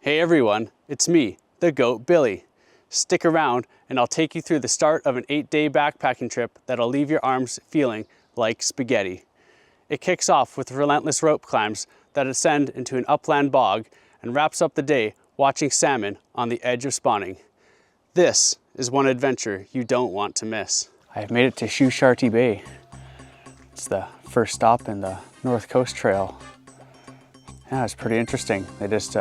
Hey everyone, it's me, the Goat Billy. Stick around and I'll take you through the start of an 8-day backpacking trip that'll leave your arms feeling like spaghetti. It kicks off with relentless rope climbs that ascend into an upland bog and wraps up the day watching salmon on the edge of spawning. This is one adventure you don't want to miss. I've made it to Nahwitti Bay. It's the first stop in the North Coast Trail. Yeah, it's pretty interesting. They just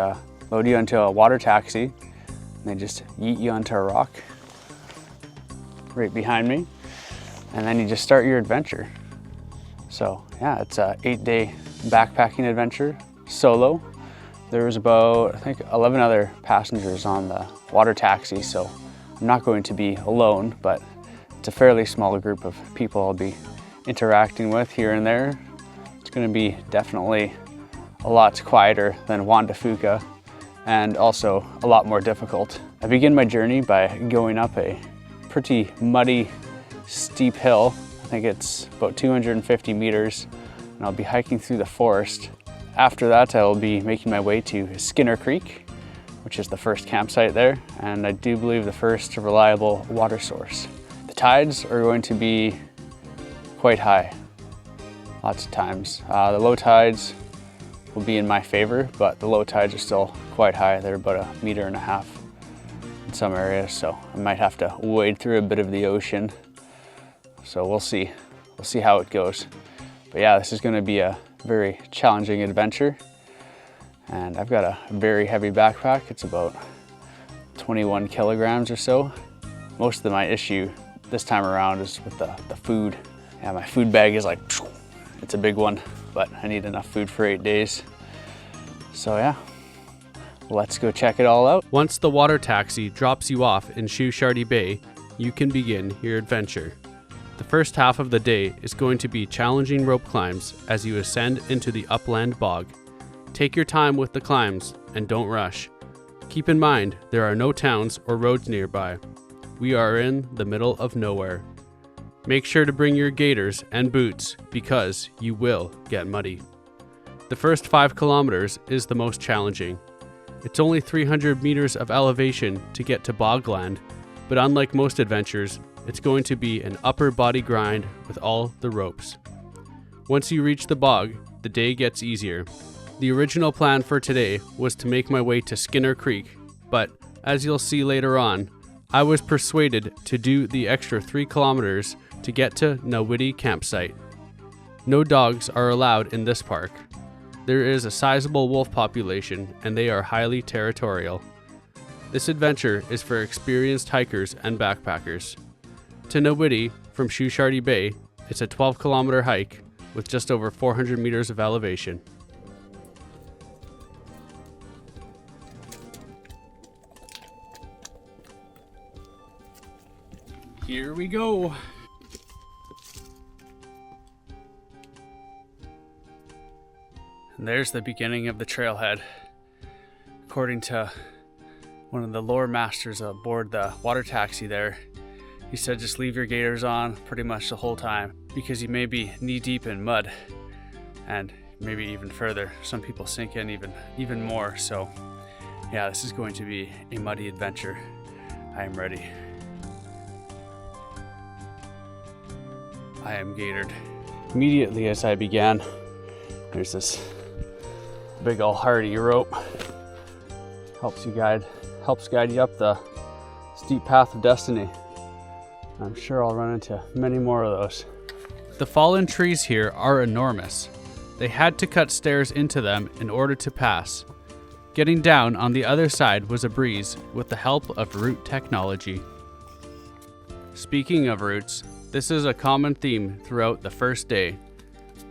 load you into a water taxi and they just yeet you onto a rock right behind me, and then you just start your adventure. So yeah, it's a 8-day backpacking adventure, solo. There was about, I think, 11 other passengers on the water taxi, so I'm not going to be alone, but it's a fairly small group of people I'll be interacting with here and there. It's going to be definitely a lot quieter than Juan de Fuca, and also a lot more difficult. I begin my journey by going up a pretty muddy, steep hill. I think it's about 250 meters, and I'll be hiking through the forest. After that, I will be making my way to Skinner Creek, which is the first campsite there, and I do believe the first reliable water source. The tides are going to be quite high, lots of times. The low tides will be in my favor, but the low tides are still quite high. They're about 1.5 meters in some areas, so I might have to wade through a bit of the ocean. So we'll see how it goes. But yeah, this is going to be a very challenging adventure, and I've got a very heavy backpack. It's about 21 kilograms or so. Most of my issue this time around is with the food. Yeah, my food bag is like, it's a big one, but I need enough food for 8 days. So yeah, let's go check it all out. Once the water taxi drops you off in Nahwitti Bay, you can begin your adventure. The first half of the day is going to be challenging rope climbs as you ascend into the upland bog. Take your time with the climbs and don't rush. Keep in mind, there are no towns or roads nearby. We are in the middle of nowhere. Make sure to bring your gaiters and boots because you will get muddy. The first 5 kilometers is the most challenging. It's only 300 meters of elevation to get to bogland, but unlike most adventures, it's going to be an upper body grind with all the ropes. Once you reach the bog, the day gets easier. The original plan for today was to make my way to Skinner Creek, but as you'll see later on, I was persuaded to do the extra 3 kilometers to get to Nahwitti campsite. No dogs are allowed in this park. There is a sizable wolf population and they are highly territorial. This adventure is for experienced hikers and backpackers. To Nahwitti from Nahwitti Bay, it's a 12-kilometer hike with just over 400 meters of elevation. Here we go. And there's the beginning of the trailhead. According to one of the lore masters aboard the water taxi there, he said just leave your gaiters on pretty much the whole time because you may be knee deep in mud and maybe even further. Some people sink in even more. So yeah, this is going to be a muddy adventure. I am ready. I am gaitered. Immediately as I began, there's this big ol' hardy rope. Helps guide you up the steep path of destiny. I'm sure I'll run into many more of those. The fallen trees here are enormous. They had to cut stairs into them in order to pass. Getting down on the other side was a breeze with the help of root technology. Speaking of roots, this is a common theme throughout the first day.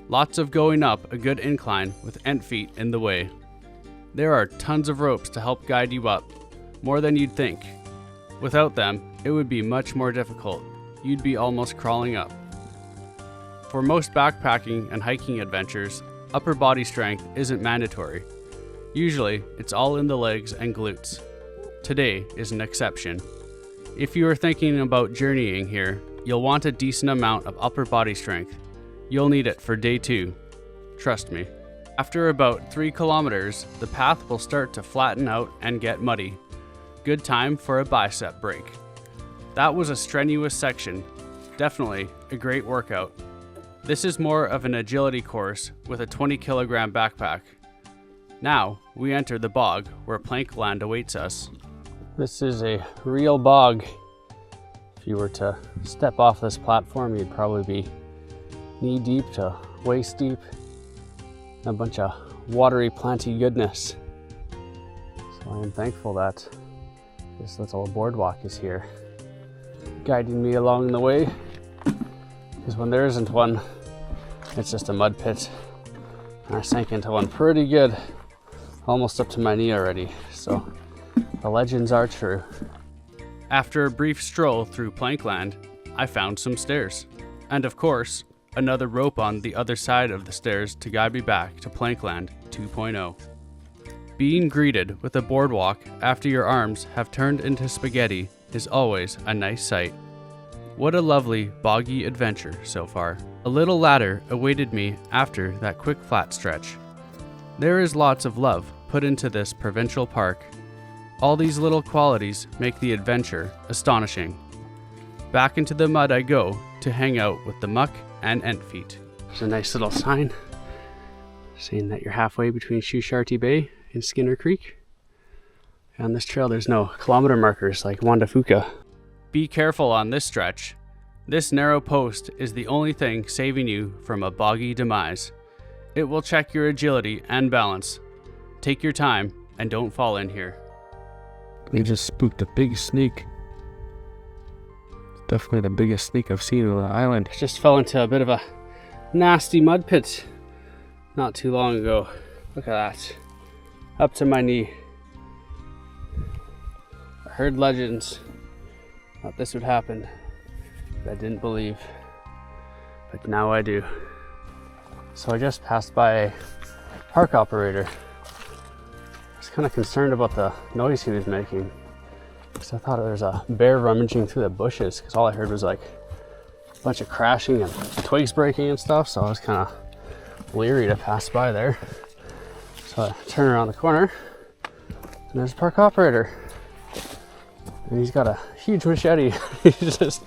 Lots of going up a good incline with ant feet in the way. There are tons of ropes to help guide you up, more than you'd think. Without them, it would be much more difficult. You'd be almost crawling up. For most backpacking and hiking adventures, upper body strength isn't mandatory. Usually, it's all in the legs and glutes. Today is an exception. If you are thinking about journeying here, you'll want a decent amount of upper body strength. You'll need it for day 2. Trust me. After about 3 kilometers, the path will start to flatten out and get muddy. Good time for a bicep break. That was a strenuous section. Definitely a great workout. This is more of an agility course with a 20 kilogram backpack. Now we enter the bog where plank land awaits us. This is a real bog. If you were to step off this platform, you'd probably be knee deep to waist deep. A bunch of watery, planty goodness. So I am thankful that this little boardwalk is here, guiding me along the way. Because when there isn't one, it's just a mud pit. And I sank into one pretty good, almost up to my knee already. So the legends are true. After a brief stroll through Plankland, I found some stairs. And of course, another rope on the other side of the stairs to guide me back to Plankland 2.0. Being greeted with a boardwalk after your arms have turned into spaghetti is always a nice sight. What a lovely boggy adventure so far. A little ladder awaited me after that quick flat stretch. There is lots of love put into this provincial park. All these little qualities make the adventure astonishing. Back into the mud I go to hang out with the muck and ant feet. There's a nice little sign saying that you're halfway between Shusharty Bay and Skinner Creek. On this trail there's no kilometer markers like Wandafuka. Be careful on this stretch. This narrow post is the only thing saving you from a boggy demise. It will check your agility and balance. Take your time and don't fall in here. They just spooked a big snake. It's definitely the biggest snake I've seen on the island. Just fell into a bit of a nasty mud pit not too long ago. Look at that. Up to my knee. I heard legends. Thought this would happen, but I didn't believe. But now I do. So I just passed by a park operator. I was kind of concerned about the noise he was making, because I thought there was a bear rummaging through the bushes, because all I heard was like a bunch of crashing and twigs breaking and stuff, so I was kind of leery to pass by there. So I turn around the corner, and there's a park operator. And he's got a huge machete. He's just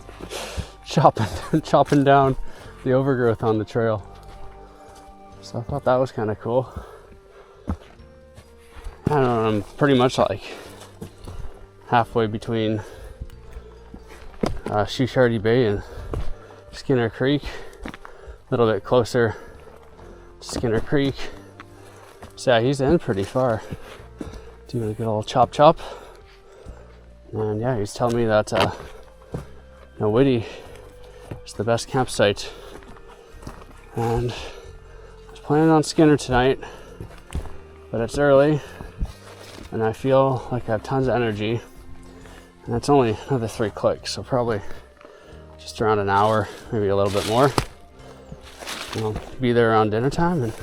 chopping down the overgrowth on the trail. So I thought that was kind of cool. I don't know, I'm pretty much like halfway between Shusharty Bay and Skinner Creek. A little bit closer to Skinner Creek. So yeah, he's in pretty far. Doing a good old chop. And yeah, he's telling me that Nahwitti is the best campsite. And I was planning on Skinner tonight, but it's early and I feel like I have tons of energy. And it's only another 3 clicks, so probably just around an hour, maybe a little bit more. And I'll be there around dinner time. And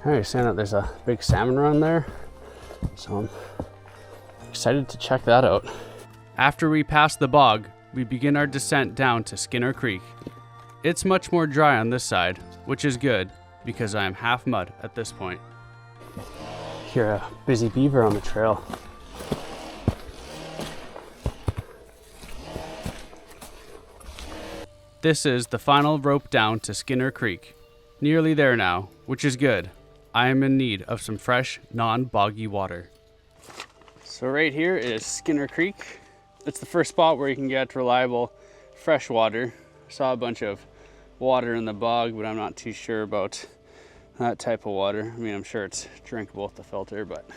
hey, he's saying that there's a big salmon run there, so I'm excited to check that out. After we pass the bog, we begin our descent down to Skinner Creek. It's much more dry on this side, which is good because I am half mud at this point. Hear a busy beaver on the trail. This is the final rope down to Skinner Creek. Nearly there now, which is good. I am in need of some fresh, non-boggy water. So right here is Skinner Creek. It's the first spot where you can get reliable fresh water. I saw a bunch of water in the bog, but I'm not too sure about that type of water. I mean, I'm sure it's drinkable with the filter, but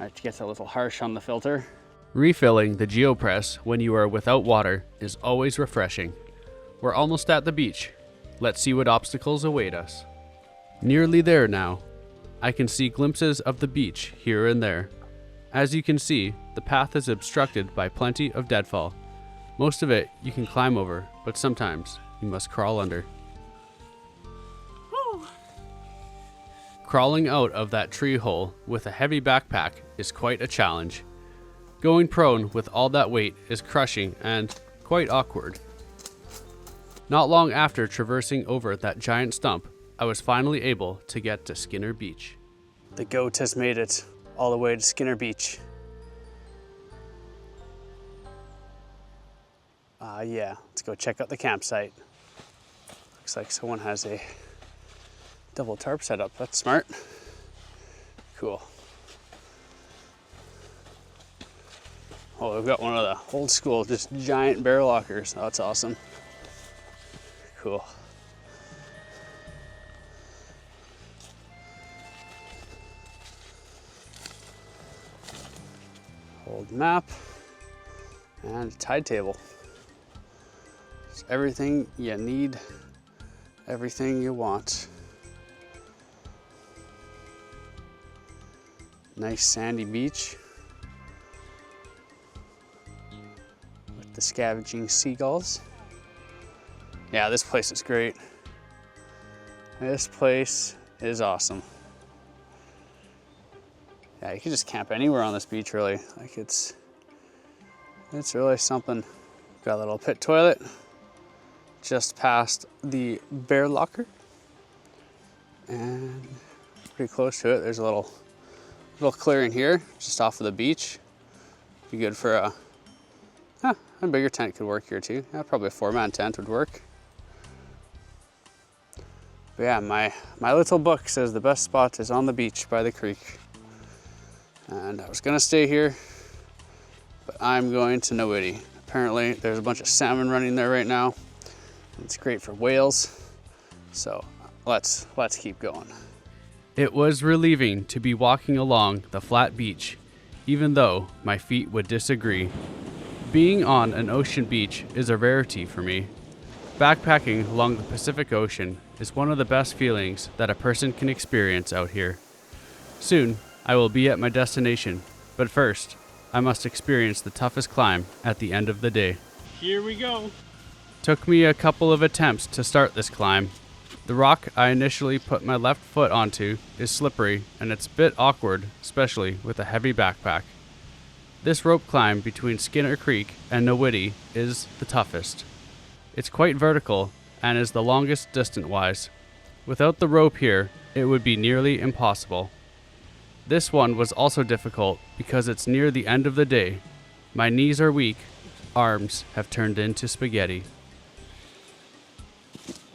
it gets a little harsh on the filter. Refilling the GeoPress when you are without water is always refreshing. We're almost at the beach. Let's see what obstacles await us. Nearly there now. I can see glimpses of the beach here and there. As you can see, the path is obstructed by plenty of deadfall. Most of it you can climb over, but sometimes you must crawl under. Woo. Crawling out of that tree hole with a heavy backpack is quite a challenge. Going prone with all that weight is crushing and quite awkward. Not long after traversing over that giant stump, I was finally able to get to Skinner Beach. The goat has made it all the way to Skinner Beach. Yeah, let's go check out the campsite. Looks like someone has a double tarp set up. That's smart. Cool. Oh, we've got one of the old school, just giant bear lockers. Oh, that's awesome. Cool. Old map and a tide table. It's everything you need, everything you want. Nice sandy beach with the scavenging seagulls. Yeah, this place is great. This place is awesome. Yeah, you can just camp anywhere on this beach, really. Like it's really something. Got a little pit toilet just past the bear locker, and pretty close to it. There's a little clearing here, just off of the beach. Be good for a bigger tent could work here too. Yeah, probably a 4-man tent would work. But yeah, my little book says the best spot is on the beach by the creek. And I was gonna stay here, but I'm going to Nahwitti. Apparently there's a bunch of salmon running there right now. It's great for whales. So let's keep going. It was relieving to be walking along the flat beach, even though my feet would disagree. Being on an ocean beach is a rarity for me. Backpacking along the Pacific Ocean is one of the best feelings that a person can experience out here. Soon, I will be at my destination, but first, I must experience the toughest climb at the end of the day. Here we go. Took me a couple of attempts to start this climb. The rock I initially put my left foot onto is slippery and it's a bit awkward, especially with a heavy backpack. This rope climb between Skinner Creek and Nahwitti is the toughest. It's quite vertical and is the longest distance-wise. Without the rope here, it would be nearly impossible. This one was also difficult because it's near the end of the day. My knees are weak, arms have turned into spaghetti.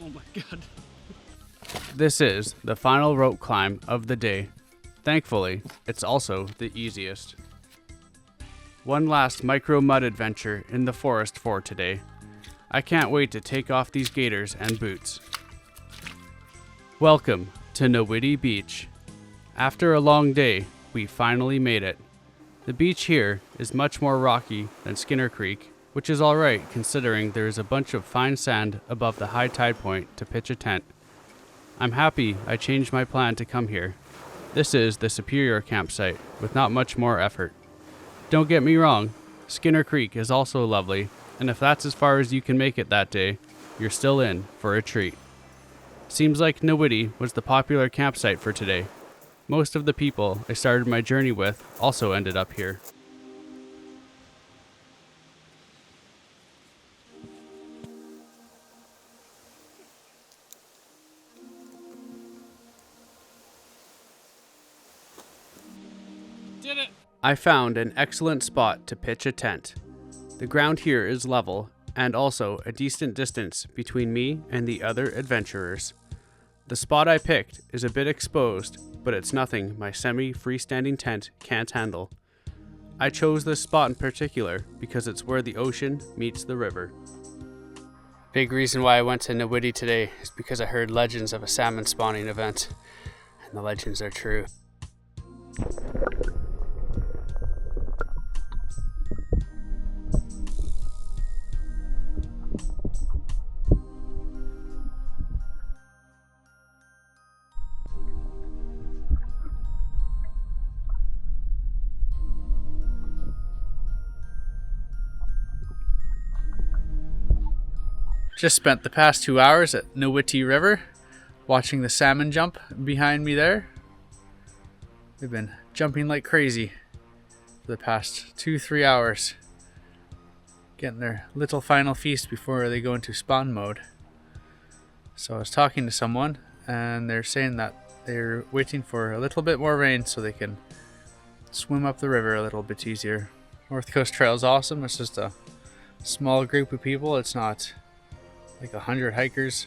Oh my God. This is the final rope climb of the day. Thankfully, it's also the easiest. One last micro mud adventure in the forest for today. I can't wait to take off these gaiters and boots. Welcome to Nahwitti Beach. After a long day, we finally made it. The beach here is much more rocky than Skinner Creek, which is alright considering there is a bunch of fine sand above the high tide point to pitch a tent. I'm happy I changed my plan to come here. This is the superior campsite with not much more effort. Don't get me wrong, Skinner Creek is also lovely, and if that's as far as you can make it that day, you're still in for a treat. Seems like Nahwitti was the popular campsite for today. Most of the people I started my journey with also ended up here. Did it! I found an excellent spot to pitch a tent. The ground here is level, and also a decent distance between me and the other adventurers. The spot I picked is a bit exposed, but it's nothing my semi-freestanding tent can't handle. I chose this spot in particular because it's where the ocean meets the river. Big reason why I went to Nahwitti today is because I heard legends of a salmon spawning event, and the legends are true. Just spent the past 2 hours at Nahwitti River, watching the salmon jump behind me there. They've been jumping like crazy for the past 2-3 hours, getting their little final feast before they go into spawn mode. So I was talking to someone, and they're saying that they're waiting for a little bit more rain so they can swim up the river a little bit easier. North Coast Trail is awesome. It's just a small group of people. It's not like 100 hikers,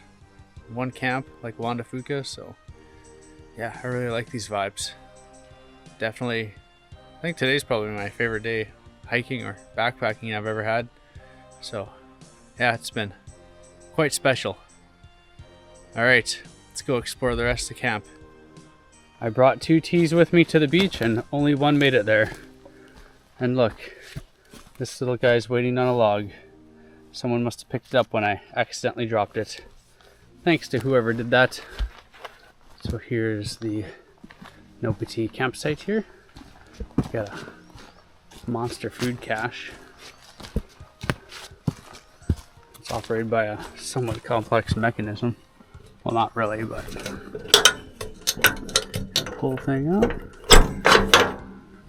one camp like Wanda Fuca. So yeah, I really like these vibes. Definitely, I think today's probably my favorite day hiking or backpacking I've ever had. So yeah, it's been quite special. All right, let's go explore the rest of the camp. I brought 2 teas with me to the beach and only one made it there. And look, this little guy's waiting on a log. Someone must have picked it up when I accidentally dropped it. Thanks to whoever did that. So here's the Nahwitti campsite here. Got a monster food cache. It's operated by a somewhat complex mechanism. Well, not really, but pull thing up,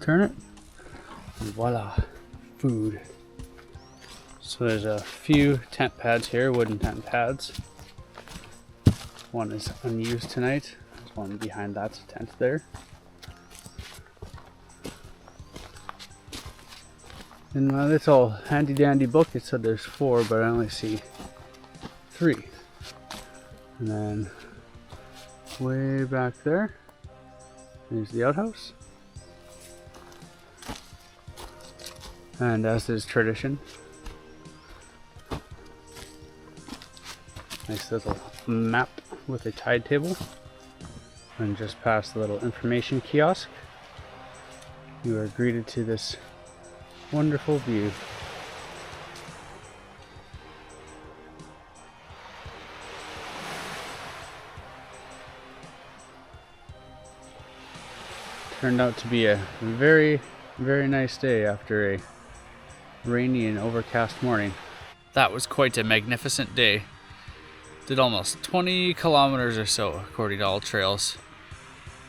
turn it, and voila, food. So there's a few tent pads here, wooden tent pads. One is unused tonight. There's one behind that tent there. In my little handy dandy book it said there's 4, but I only see 3. And then way back there, there's the outhouse. And as is tradition, nice little map with a tide table. And just past the little information kiosk, you are greeted to this wonderful view. Turned out to be a very, very nice day after a rainy and overcast morning. That was quite a magnificent day. Did almost 20 kilometers or so according to all trails.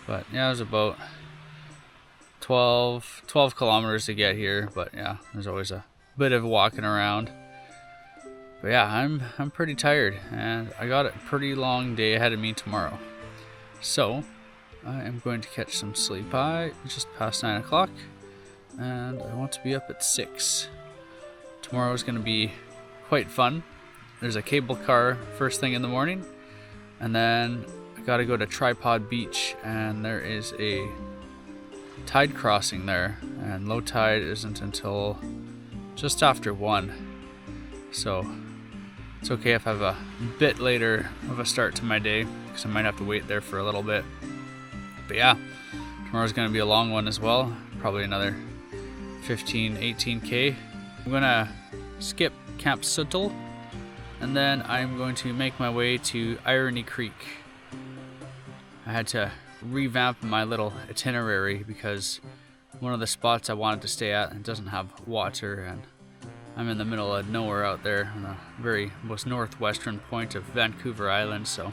But yeah, it was about 12 kilometers to get here, but yeah, there's always a bit of walking around. But yeah, I'm pretty tired, and I got a pretty long day ahead of me tomorrow. So I am going to catch some sleep. Just past 9 o'clock, and I want to be up at 6. Tomorrow is going to be quite fun. There's a cable car first thing in the morning, and then I got to go to Tripod Beach, and there is a tide crossing there, and low tide isn't until just after 1. So it's okay if I have a bit later of a start to my day, because I might have to wait there for a little bit. But yeah, tomorrow's going to be a long one as well, probably another 15-18k. I'm going to skip Camp Suttle, and then I'm going to make my way to Irony Creek. I had to revamp my little itinerary because one of the spots I wanted to stay at doesn't have water, and I'm in the middle of nowhere out there on the very most northwestern point of Vancouver Island, so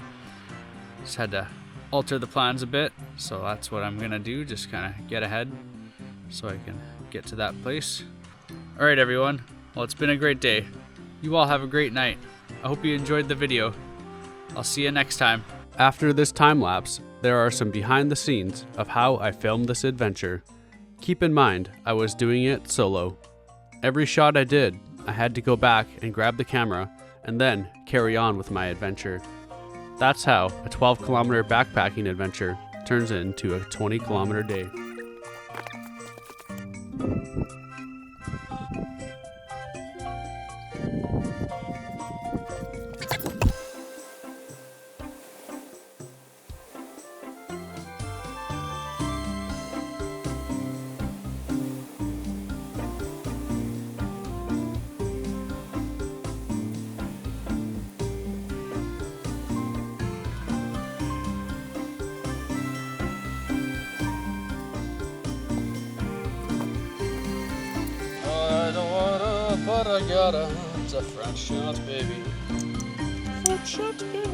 just had to alter the plans a bit. So that's what I'm gonna do, just kind of get ahead so I can get to that place. All right, everyone, well, it's been a great day. You all have a great night. I hope you enjoyed the video. I'll see you next time. After this time lapse, there are some behind the scenes of how I filmed this adventure. Keep in mind, I was doing it solo. Every shot I did, I had to go back and grab the camera and then carry on with my adventure. That's how a 12-kilometer backpacking adventure turns into a 20-kilometer day. But I gotta, it's a French shot, baby. French shot, baby.